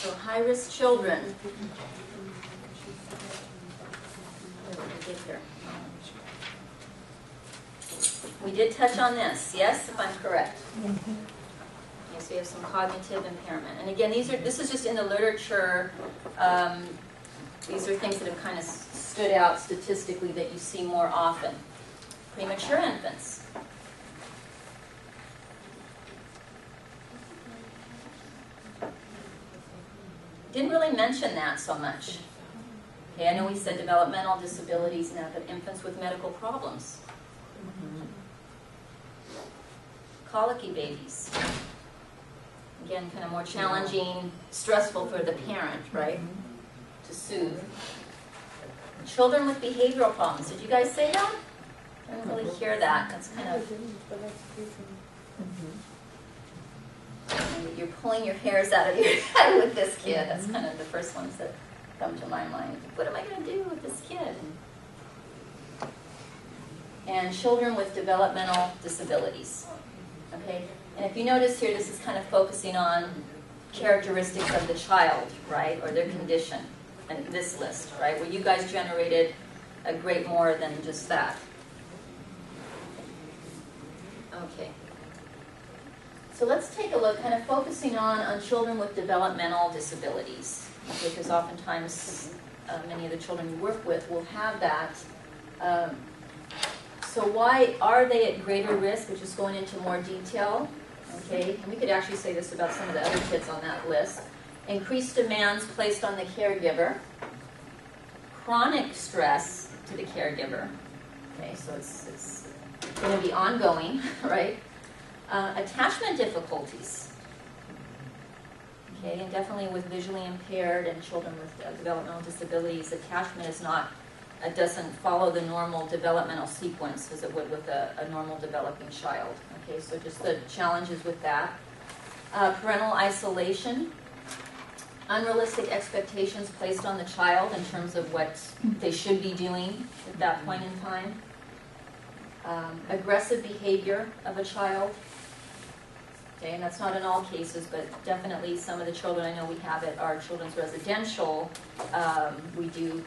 So high-risk children. Where did we get here? We did touch on this, yes, if I'm correct. Yes, we have some cognitive impairment. And again, this is just in the literature. These are things that have kind of stood out statistically that you see more often. Premature infants. Didn't really mention that so much. Okay, I know we said developmental disabilities now, but infants with medical problems. Colicky babies. Again, kind of more challenging, stressful for the parent, right? To soothe. Children with behavioral problems. Did you guys say that? I didn't really hear that. That's kind of... You're pulling your hairs out of your head with this kid. That's kind of the first ones that come to my mind. What am I going to do with this kid? And children with developmental disabilities. Okay? And if you notice here, this is kind of focusing on characteristics of the child, right? Or their condition. And this list, right? Where you guys generated a great more than just that. Okay. So let's take a look, kind of focusing on children with developmental disabilities. Okay, because oftentimes many of the children we work with will have that. So why are they at greater risk? We're just going into more detail. Okay, and we could actually say this about some of the other kids on that list. Increased demands placed on the caregiver. Chronic stress to the caregiver. Okay, so it's going to be ongoing, right? Attachment difficulties. Okay, and definitely with visually impaired and children with developmental disabilities, attachment is not, it doesn't follow the normal developmental sequence as it would with a normal developing child. Okay, so just the challenges with that. Parental isolation. Unrealistic expectations placed on the child in terms of what they should be doing at that point in time. Aggressive behavior of a child. Okay, and that's not in all cases, but definitely some of the children I know we have at our children's residential, we do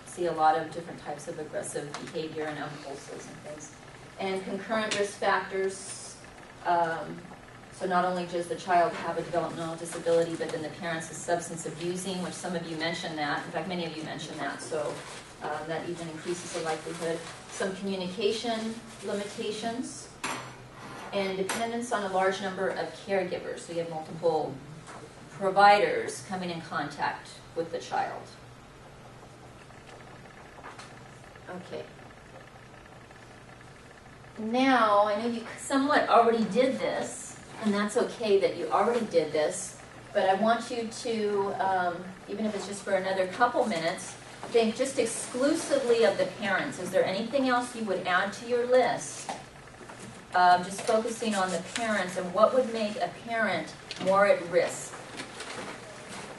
see a lot of different types of aggressive behavior and impulses and things. And concurrent risk factors, so not only does the child have a developmental disability, but then the parents is substance abusing, which some of you mentioned that. In fact, many of you mentioned that, so that even increases the likelihood. Some communication limitations, and dependence on a large number of caregivers. So you have multiple providers coming in contact with the child. Okay. Now, I know you somewhat already did this, and that's okay that you already did this, but I want you to, even if it's just for another couple minutes, think just exclusively of the parents. Is there anything else you would add to your list? Just focusing on the parents and what would make a parent more at risk.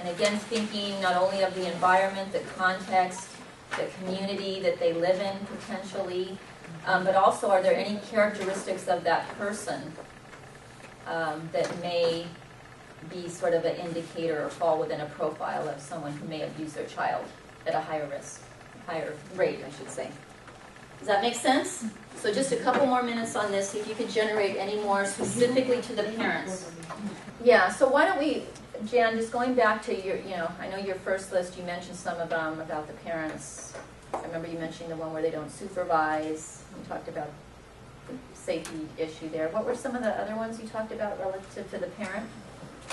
And again, thinking not only of the environment, the context, the community that they live in potentially, but also are there any characteristics of that person that may be sort of an indicator or fall within a profile of someone who may abuse their child at a higher risk, higher rate, I should say. Does that make sense? So just a couple more minutes on this, see if you could generate any more specifically to the parents. Yeah, so why don't we, Jan, just going back to your, I know your first list, you mentioned some of them about the parents. I remember you mentioning the one where they don't supervise. You talked about the safety issue there. What were some of the other ones you talked about relative to the parent?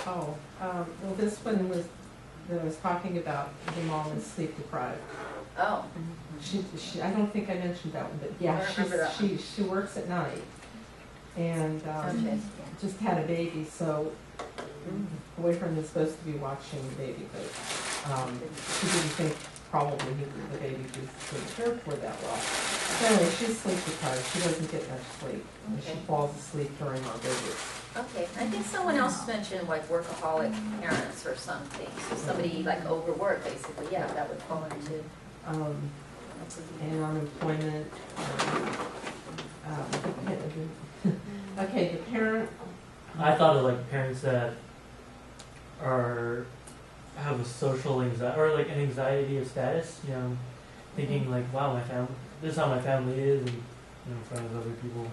Oh, well, this one was that I was talking about the mom is sleep deprived. Oh. She, I don't think I mentioned that one, but yeah, she works at night and just had a baby, so the boyfriend is supposed to be watching the baby, but she didn't think probably the baby was cared for that well. So anyway, she's sleep deprived. She doesn't get much sleep, and she falls asleep during our visits. Okay, I think someone else mentioned like workaholic parents or something. So somebody like overworked, basically. Yeah, that would fall into. And unemployment. Okay, the parent. I thought of like parents that are have a social anxiety or like an anxiety of status, you know, thinking like, wow, my family, this is how my family is, and you know, in front of other people,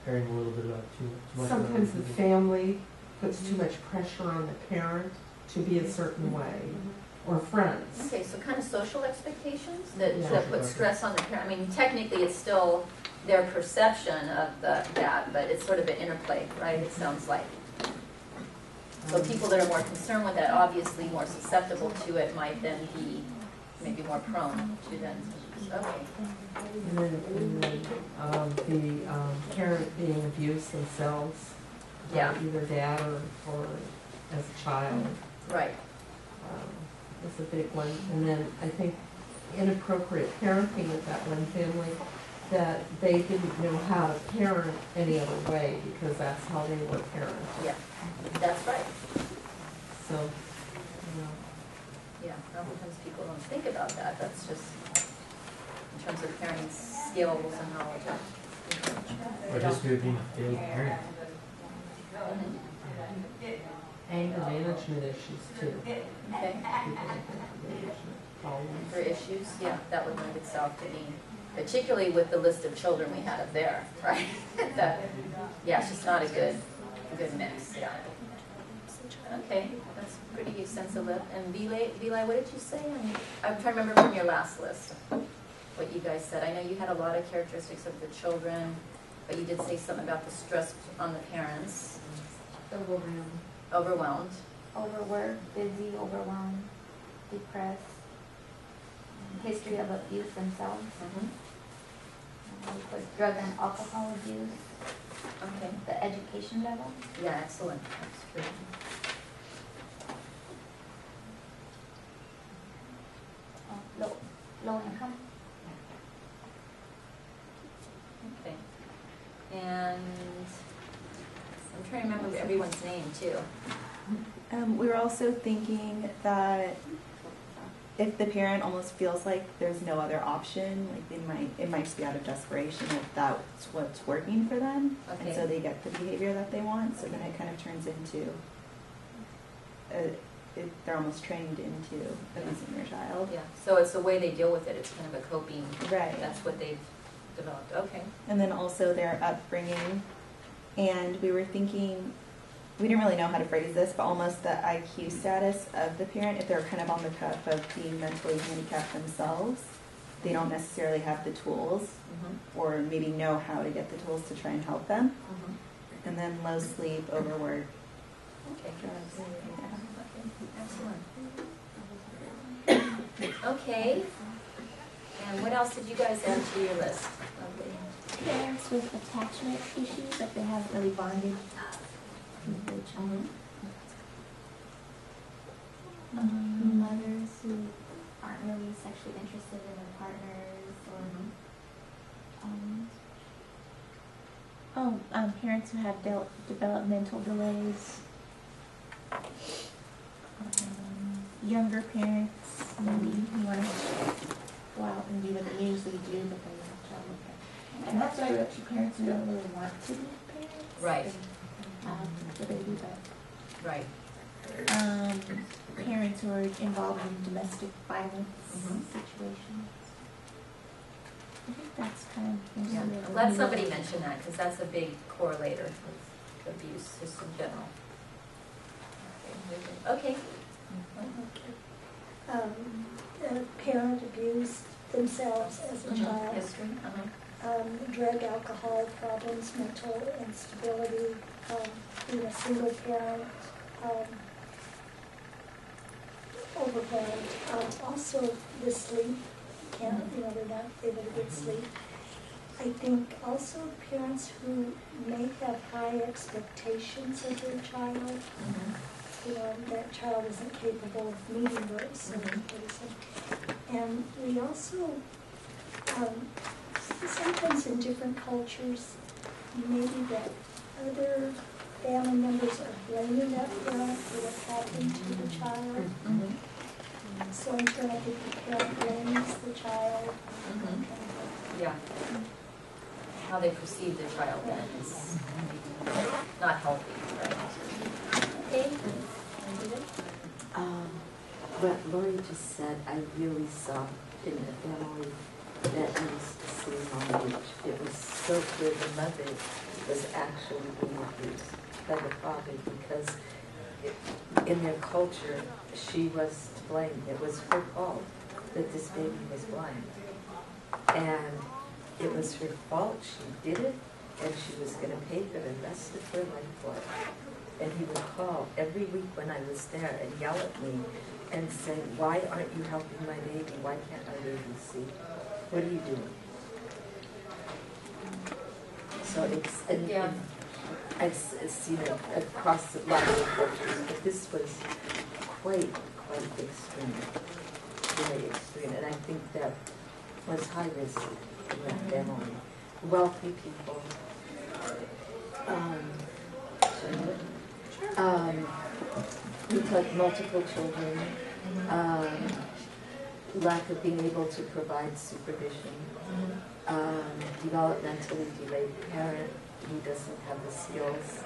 caring a little bit about too much. Sometimes the family puts too much pressure on the parent to be a certain way, or friends. Okay, so kind of social expectations that, Yeah. that put stress on the parent. I mean, technically, it's still their perception of that, but it's sort of an interplay, right? It sounds like. So people that are more concerned with that, obviously more susceptible to it, might then be maybe more prone to then. Okay. And then the parent being abused themselves, Yeah. either dad or as a child. Right. Is a big one. And then I think inappropriate parenting with that one family, that they didn't know how to parent any other way because that's how they were parented. Yeah, that's right. So, you know. Yeah, oftentimes people don't think about that. That's just in terms of parenting skills and knowledge. Or history of being a failed parent. Mhm. Anger management issues too. Okay. People with anger management problems. For issues, yeah, that would lend itself to being, particularly with the list of children we had up there, right? That, yeah, it's just not a good mix, yeah. Okay, that's pretty extensive. And Vilay, what did you say? I'm trying to remember from your last list what you guys said. I know you had a lot of characteristics of the children, but you did say something about the stress on the parents. Overwhelmed. Overworked, busy, overwhelmed, depressed, history of abuse themselves, with drug and alcohol abuse, Okay. the education level. Yeah, excellent. That's true. Low income. Okay. And I'm trying to remember everyone's name too. We were also thinking that if the parent almost feels like there's no other option, like it might just be out of desperation if that's what's working for them, Okay. and so they get the behavior that they want. So then it kind of turns into they're almost trained into abusing their child. Yeah. So it's the way they deal with it. It's kind of a coping. Right. That's what they've developed. Okay. And then also their upbringing, and we were thinking. We didn't really know how to phrase this, but almost the IQ status of the parent, if they're kind of on the cusp of being mentally handicapped themselves, they don't necessarily have the tools or maybe know how to get the tools to try and help them. And then low sleep, overwork, Okay. drugs. Excellent. Okay. And what else did you guys add to your list? Parents with attachment issues, like they haven't really bonded with their child. Mothers who aren't really sexually interested in their partners, or parents who have developmental delays. Younger parents, maybe who want to go out and do what they usually do, but they have trouble with it. And that's why I wrote to parents who don't really want to be parents. Right. The baby, but Right. parents who are involved in domestic violence Mhm. situations. I think that's kind of. Yeah. I'm glad somebody mentioned that because that's a big correlator with abuse just in general. Okay. A parent abused themselves as a child, History. drug, alcohol problems, mental instability, being a single parent, overwhelmed. Also the sleep, they're not able to get sleep. I think also parents who may have high expectations of their child, that child isn't capable of meeting those. And we also, sometimes in different cultures, maybe that other family members are blaming that parent for what happened to the child. So I feel like if the parent blames the child, Yeah. How they perceive the child then is not healthy, right? Okay. what Lori just said, I really saw in the family that I used to see in Long Beach. It was so clear the mother was actually being abused by the father because in their culture, she was to blame. It was her fault that this baby was blind. And it was her fault. She did it, and she was going to pay for the rest of her life for it. And he would call every week when I was there and yell at me and say, why aren't you helping my baby? Why can't my baby see? What are you doing? So it's, and I've seen it across a lot of cultures, but this was quite extreme, very extreme. And I think that was high risk in that family. Wealthy people, with multiple children, lack of being able to provide supervision, developmentally delayed parent who doesn't have the skills,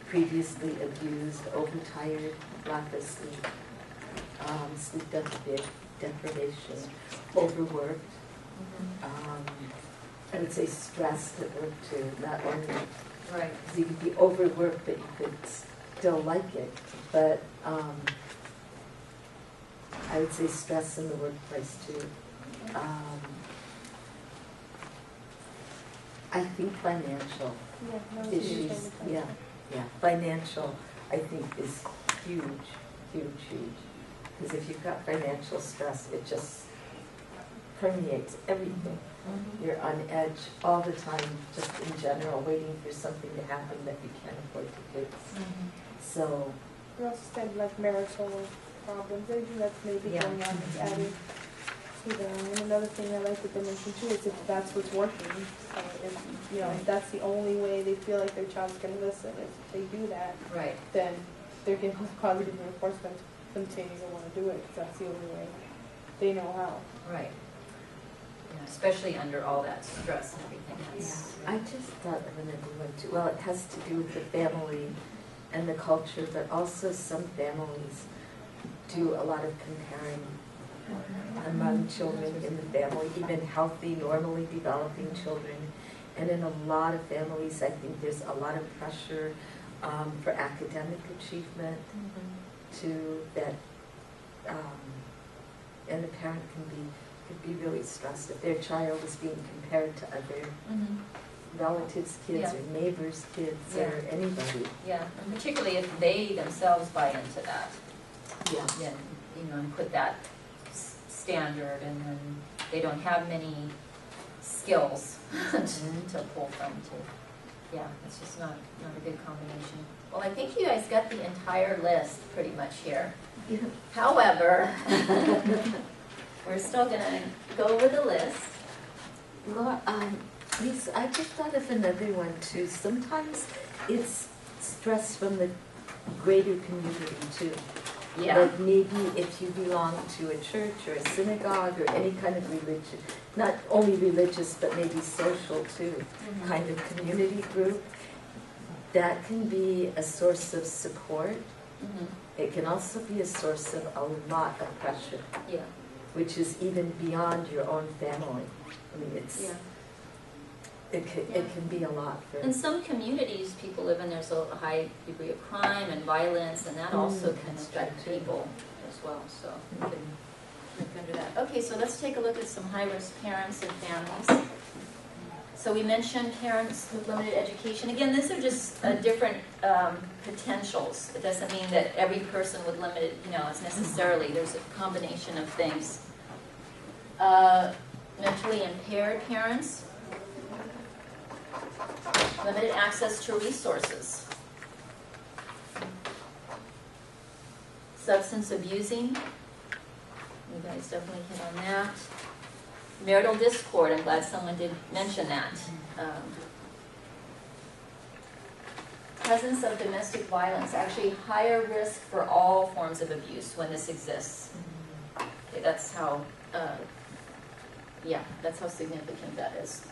previously abused, overtired, lack of sleep, sleep deprivation, overworked. I would say stressed at work too, not only, Right. because you could be overworked, but you could still like it. But I would say stress in the workplace too. I think financial issues, financial, I think is huge. Because if you've got financial stress, it just permeates everything. You're on edge all the time, just in general, waiting for something to happen that you can't afford to fix. So, You also said like marital problems, anything that's maybe Yeah. going on that's added to them. And another thing I like that they mentioned too is if that's what's working, if that's the only way they feel like their child's going to listen, if they do that, Right. then they're getting positive reinforcement to continue to want to do it because that's the only way they know how. Right. Yeah, especially under all that stress and everything. That's, I just thought of another one too. Well, it has to do with the family and the culture, but also some families do a lot of comparing among children in the family, even healthy, normally developing children. And in a lot of families, I think there's a lot of pressure for academic achievement to that, and the parent could be really stressed if their child is being compared to other relatives' kids or neighbors' kids or anybody. Yeah, and particularly if they themselves buy into that. Yeah. Then, and put that standard, and then they don't have many skills to pull from. Yeah, it's just not a good combination. Well, I think you guys got the entire list pretty much here. Yeah. However, we're still going to go over the list. Laura, Lisa, I just thought of another one too. Sometimes it's stress from the greater community too. Yeah. Like maybe if you belong to a church or a synagogue or any kind of religion, not only religious but maybe social too, kind of community group, that can be a source of support. It can also be a source of a lot of pressure. Yeah. Which is even beyond your own family. I mean, it can be a lot for. In some communities, people live in, there's a high degree of crime and violence, and that also can affect people as well. So you can look under that. Okay, so let's take a look at some high-risk parents and families. So we mentioned parents with limited education. Again, these are just different potentials. It doesn't mean that every person with limited, it's necessarily. There's a combination of things. Mentally impaired parents. Limited access to resources. Substance abusing. You guys definitely hit on that. Marital discord. I'm glad someone did mention that. Presence of domestic violence. Actually higher risk for all forms of abuse when this exists. Okay, that's how, that's how significant that is.